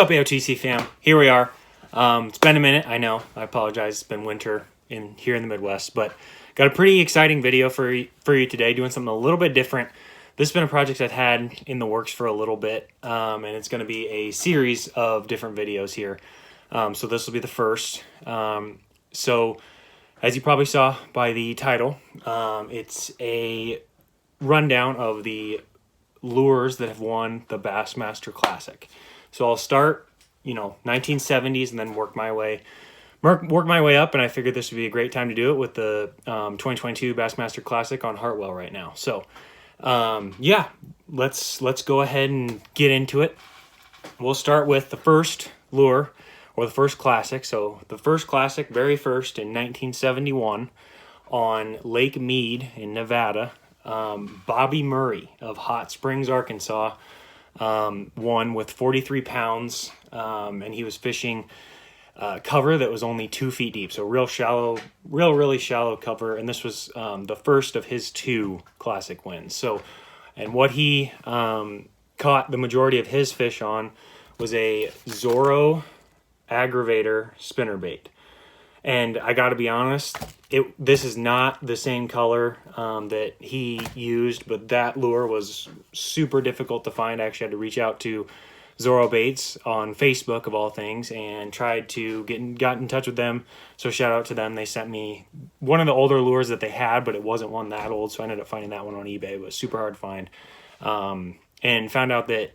up, AOTC fam? Here we are. It's been a minute, I know. I apologize. It's been winter here in the Midwest, but got a pretty exciting video for you today, doing something a little bit different. This has been a project I've had in the works for a little bit, and it's going to be a series of different videos here. So this will be the first. So as you probably saw by the title, it's a rundown of the lures that have won the Bassmaster Classic. So I'll start, 1970s and then work my way up, and I figured this would be a great time to do it with the 2022 Bassmaster Classic on Hartwell right now. So yeah, let's go ahead and get into it. We'll start with the first lure, or the first classic. So the first classic, very first in 1971 on Lake Mead in Nevada. Bobby Murray of Hot Springs, Arkansas, won with 43 pounds, and he was fishing cover that was only 2 feet deep, so real shallow, really shallow cover, and this was the first of his 2 classic wins. So, and what he caught the majority of his fish on was a Zorro aggravator spinnerbait. And I got to be honest, this is not the same color that he used, but that lure was super difficult to find. I actually had to reach out to Zorro Baits on Facebook, of all things, and tried to got in touch with them. So shout out to them. They sent me one of the older lures that they had, but it wasn't one that old, so I ended up finding that one on eBay. It was super hard to find. And found out that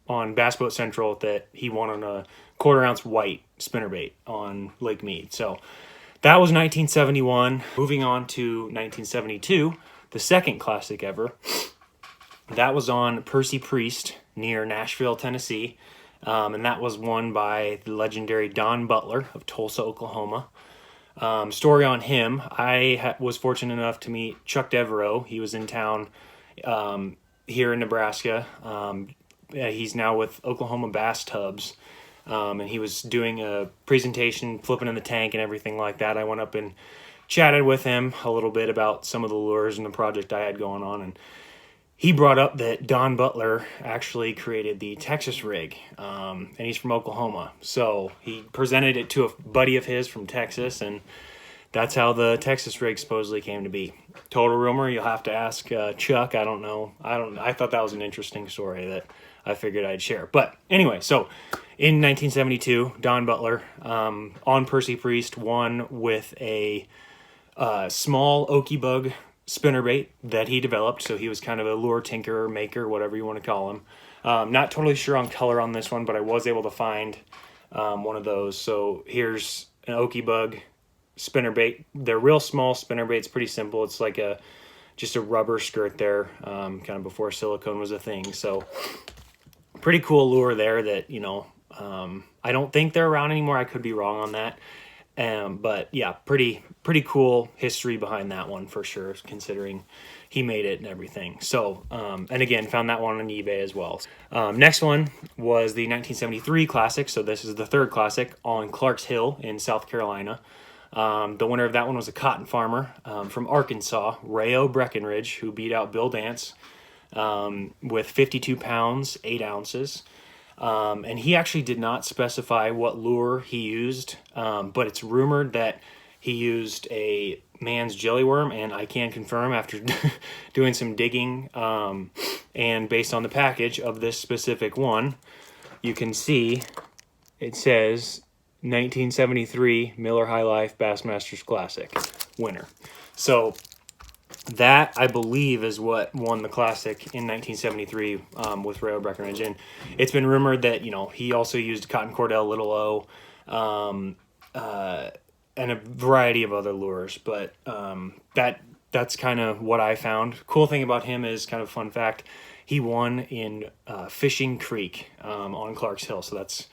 on Bass Boat Central that he won on a 1/4 ounce white spinnerbait on Lake Mead. So that was 1971. Moving on to 1972, the second classic ever. That was on Percy Priest near Nashville, Tennessee. And that was won by the legendary Don Butler of Tulsa, Oklahoma. Story on him, I was fortunate enough to meet Chuck Devereaux. He was in town here in Nebraska. He's now with Oklahoma Bass Tubs. And he was doing a presentation, flipping in the tank and everything like that. I went up and chatted with him a little bit about some of the lures and the project I had going on. And he brought up that Don Butler actually created the Texas rig, and he's from Oklahoma. So he presented it to a buddy of his from Texas, and that's how the Texas rig supposedly came to be. Total rumor, you'll have to ask Chuck. I don't know. I thought that was an interesting story that I figured I'd share. But anyway, so in 1972, Don Butler on Percy Priest won with a small okie bug spinnerbait that he developed. So he was kind of a lure tinkerer, maker, whatever you want to call him. Not totally sure on color on this one, but I was able to find one of those. So here's an okie bug spinnerbait. They're real small spinnerbaits, pretty simple. It's like just a rubber skirt there, kind of before silicone was a thing. So pretty cool lure there that, I don't think they're around anymore. I could be wrong on that. But yeah, pretty cool history behind that one for sure, considering he made it and everything. So, and again, found that one on eBay as well. Next one was the 1973 Classic. So this is the third Classic on Clarks Hill in South Carolina. The winner of that one was a cotton farmer from Arkansas, Rayo Breckenridge, who beat out Bill Dance with 52 pounds, 8 ounces. And he actually did not specify what lure he used, but it's rumored that he used a man's jelly worm, and I can confirm after doing some digging, and based on the package of this specific one, you can see it says 1973 Miller High Life Bassmasters Classic winner. So that, I believe, is what won the Classic in 1973 with Rayo Breckenridge. And it's been rumored that, he also used Cotton Cordell Little O and a variety of other lures. But that's kind of what I found. Cool thing about him is, kind of fun fact, he won in Fishing Creek on Clarks Hill. So that's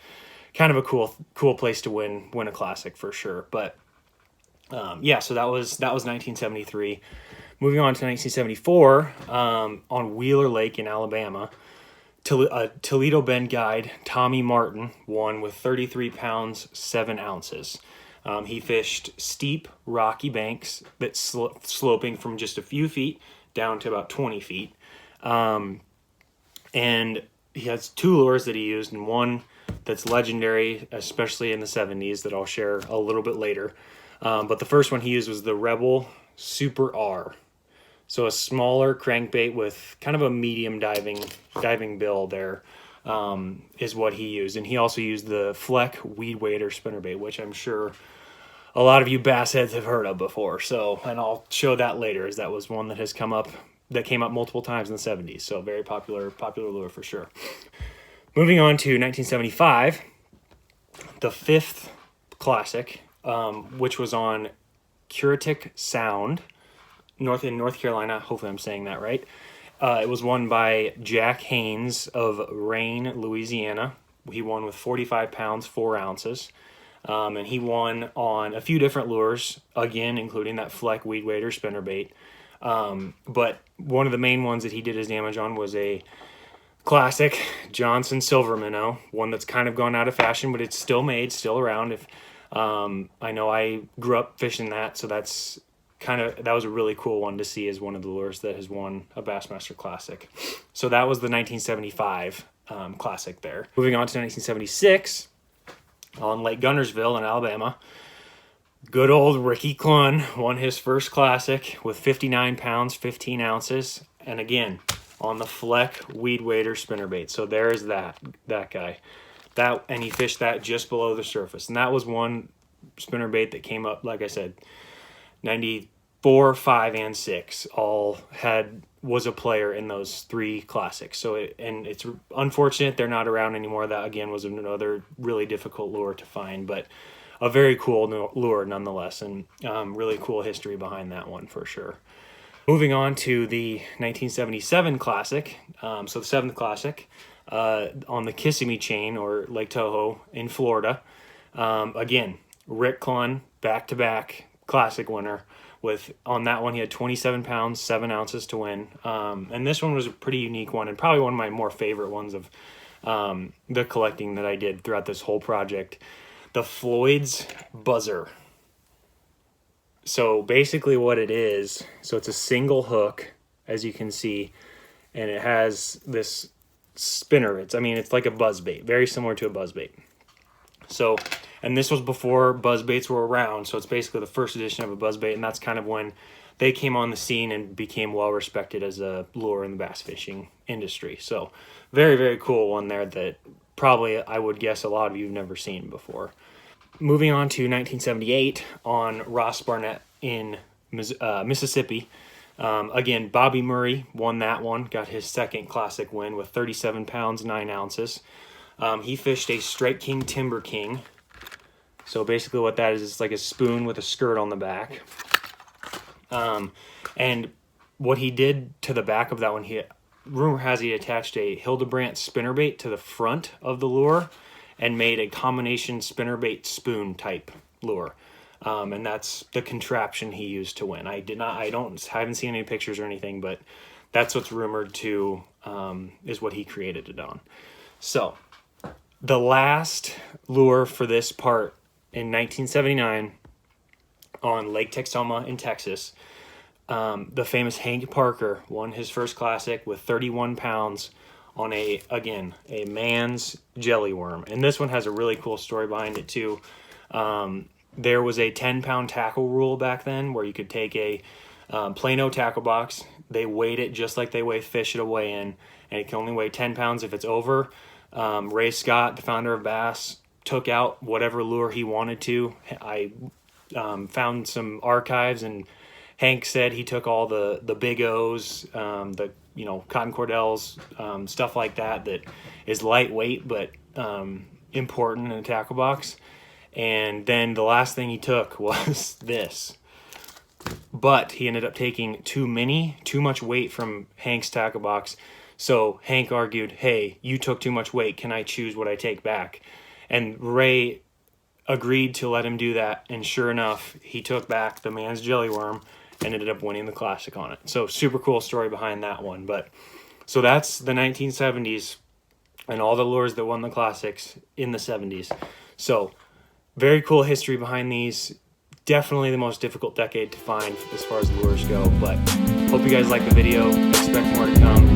kind of a cool place to win a Classic for sure. But yeah, so that was 1973. Moving on to 1974, on Wheeler Lake in Alabama, Toledo Bend guide Tommy Martin won with 33 pounds, 7 ounces. He fished steep, rocky banks that sloping from just a few feet down to about 20 feet. And he has 2 lures that he used, and one that's legendary, especially in the 70s, that I'll share a little bit later. But the first one he used was the Rebel Super R. So a smaller crankbait with kind of a medium diving bill there is what he used. And he also used the Fleck Weed Wader spinnerbait, which I'm sure a lot of you bass heads have heard of before. So, and I'll show that later, as that was one that has come up, that came up multiple times in the 70s. So very popular lure for sure. Moving on to 1975, the 5th Classic, which was on Curatic Sound, in North Carolina. Hopefully I'm saying that right. It was won by Jack Haynes of Rayne, Louisiana. He won with 45 pounds, 4 ounces. And he won on a few different lures, again, including that Fleck Weed Wader spinnerbait. But one of the main ones that he did his damage on was a classic Johnson silver minnow, one that's kind of gone out of fashion, but it's still made, still around. If I know I grew up fishing that, so that was a really cool one to see as one of the lures that has won a Bassmaster Classic. So that was the 1975 Classic there. Moving on to 1976, on Lake Gunnersville in Alabama, good old Ricky Clunn won his first Classic with 59 pounds, 15 ounces. And again, on the Fleck Weed Wader spinnerbait. So there's that guy. And he fished that just below the surface. And that was one spinnerbait that came up, like I said, 94, 5, and 6 was a player in those 3 Classics. So it's unfortunate they're not around anymore. That again was another really difficult lure to find, but a very cool lure nonetheless, and really cool history behind that one for sure. Moving on to the 1977 Classic, so the 7th Classic, on the Kissimmee chain, or Lake Tahoe in Florida. Again, Rick Clunn, back-to-back Classic winner. On that one, he had 27 pounds, 7 ounces to win. And this one was a pretty unique one, and probably one of my more favorite ones of the collecting that I did throughout this whole project. The Floyd's Buzzer. So basically what it is, so it's a single hook, as you can see, and it has this spinner. It's like a buzzbait, very similar to a buzzbait. So, and this was before buzzbaits were around, so it's basically the first edition of a buzzbait, and that's kind of when they came on the scene and became well respected as a lure in the bass fishing industry. So very, very cool one there that probably I would guess a lot of you have never seen before. Moving on to 1978 on Ross Barnett in Mississippi. Again, Bobby Murray won that one, got his second Classic win with 37 pounds, 9 ounces. He fished a Strike King Timber King. So basically what that is, it's like a spoon with a skirt on the back. And what he did to the back of that one, rumor has he attached a Hildebrandt spinnerbait to the front of the lure and made a combination spinnerbait spoon type lure. And that's the contraption he used to win. I haven't seen any pictures or anything, but that's what's rumored to, is what he created it on. So the last lure for this part in 1979 on Lake Texoma in Texas, the famous Hank Parker won his first Classic with 31 pounds on a man's jelly worm. And this one has a really cool story behind it too. There was a 10-pound tackle rule back then where you could take a Plano tackle box. They weighed it just like they weigh fish at a weigh-in, and it can only weigh 10 pounds if it's over. Ray Scott, the founder of Bass, took out whatever lure he wanted to. I found some archives, and Hank said he took all the Big O's, the cotton cordels, stuff like that is lightweight but important in a tackle box. And then the last thing he took was this. But he ended up taking too much weight from Hank's tackle box. So Hank argued, hey, you took too much weight. Can I choose what I take back? And Ray agreed to let him do that. And sure enough, he took back the man's jelly worm and ended up winning the Classic on it. So super cool story behind that one. But so that's the 1970s and all the lures that won the Classics in the 70s. So very cool history behind these. Definitely the most difficult decade to find as far as lures go. But hope you guys like the video. Expect more to come.